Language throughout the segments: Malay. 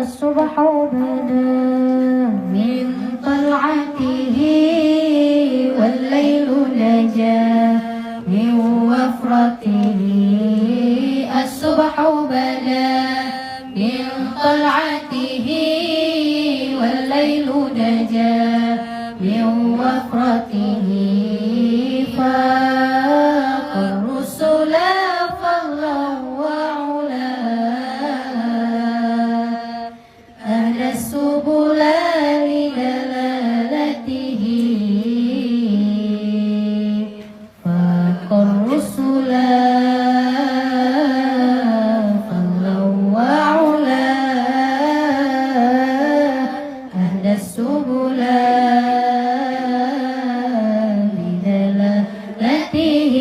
الصبح بدا من طلعته والليل نجا من وفرته الصبح بدا من طلعته والليل نجا من وفرته فاق الرسل فضلا وعلا أهدى السبل لدلالته فاق الرسل فضلا وعلا أهدى السبل لدلالته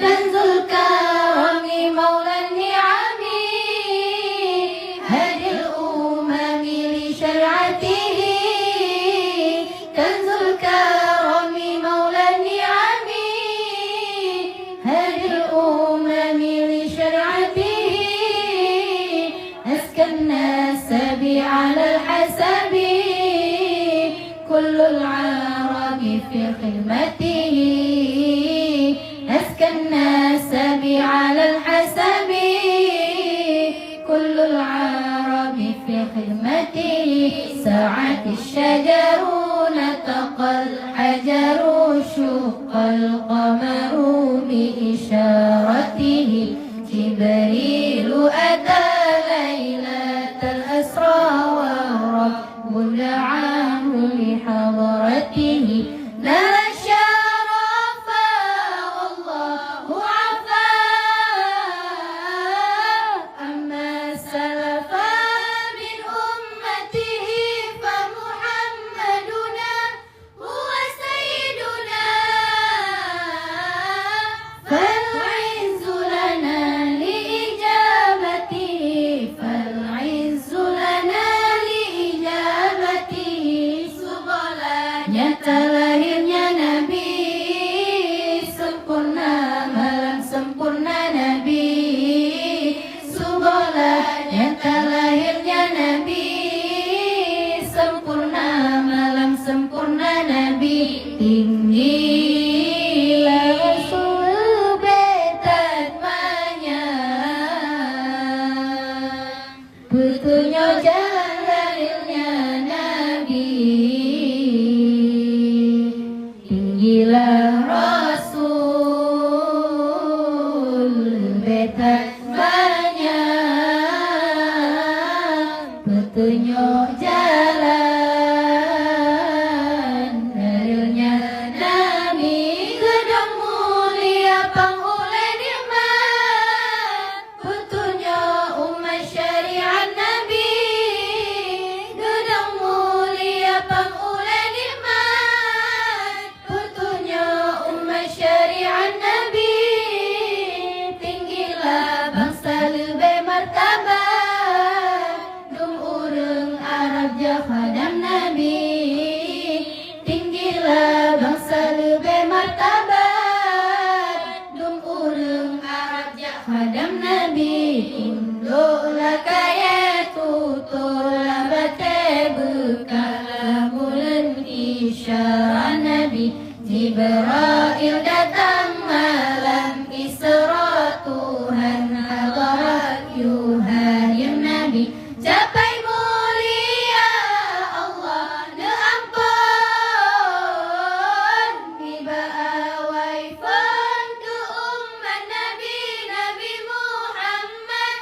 كنز الكرم مولى النعم هادي الأمم لشرعته كنز الكرم مولى النعم هادي الأمم لشرعته أزكى الناس على الحسب كل العرب في خدمته أزكى الناس على الحسب كل العرب في خدمته ساعة الشجر نطق الحجر شق القمر بإشارته جبريل أتى ليلة الأسرى والرب دعاه لحضرته نال الشرف والله عفا أما سلف من أمته فمحمدنا هو سيدنا فالعز لنا لإجابته فالعز لنا لإجابته سبلanya terlahirnya Nabi sempurna malam sempurna Nabi subulanya terlahirnya Nabi sempurna malam sempurna Nabi tinggilah Rasul betatmanya petunjuk jalan dalilnya Nabi tinggilah Rasul betatmanya petunjuk jalan dalilnya Nabi gedung mulia penghulu nikmat petunjuk umat syariat Nabi gedung mulia penghulu nikmat petunjuk umat syariat Nabi tinggilah bangsa lebih martabat dum urang Arab khadam Nabi tinggilah bangsa lebih martabat dum urang Arab khadam Nabi tunduklah kaya tuturlah bate bekal bulan isyarat Nabi Jibril datang malam Isra Tuhan hadarat yuhayim Nabi capai mulia Allah ne ampun tiba waifan ke umat Nabi Nabi Muhammad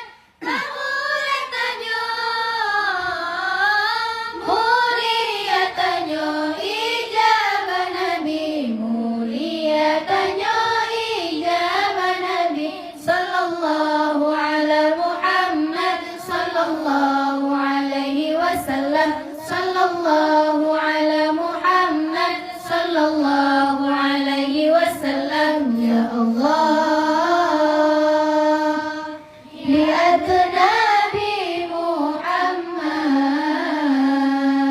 mulia tanyo ijabah Nabi mulia tanyo ijabah Nabi sallallahu ala Muhammad sallallahu alaihi wasallam sallallahu ala Muhammad sallallahu alaihi wasallam ya Allah lihat Nabi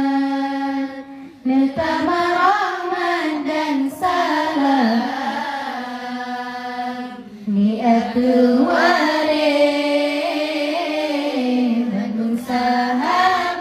Muhammad netama rahmat dan salam niat ware Bandung sahabat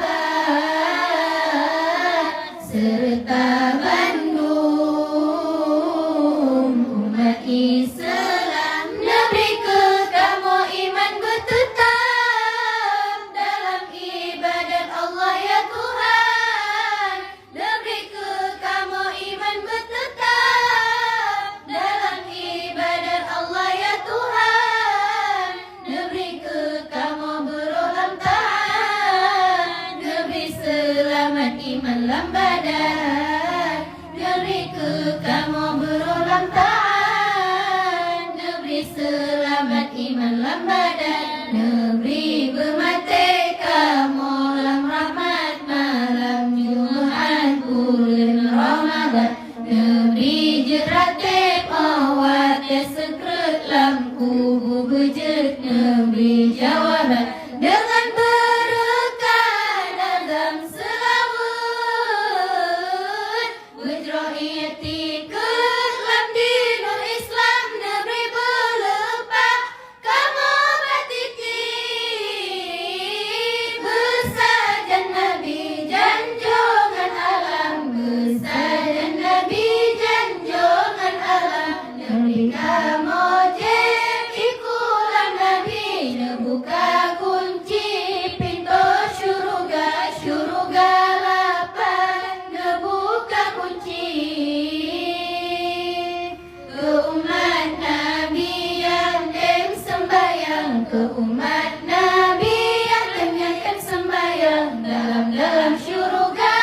ada sekret lampu bujut negeri Jawa dengan berkah dalam selawat bujrohiyati kelam dinul Islam negeri belepah kamu batiki bersajan Nabi janjongan alam bersajan Nabi janjongan alam negeri kamu ikulan Nabi buka kunci pintu syurga syurga lapan buka kunci ke umat Nabi yang sembayang ke umat Nabi yang sembayang dalam syurga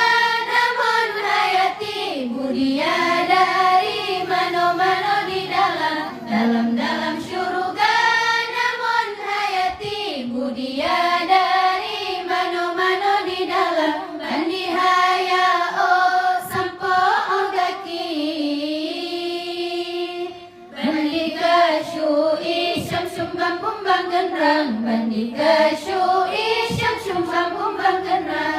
namun hayati budia dari mano-mano di dalam syurga namun hayati budia dari mano-mano di dalam bandihaya oh sampo ogaki bandika syui syamsum bang kumbang genrang bandika syui syamsum bang kumbang genrang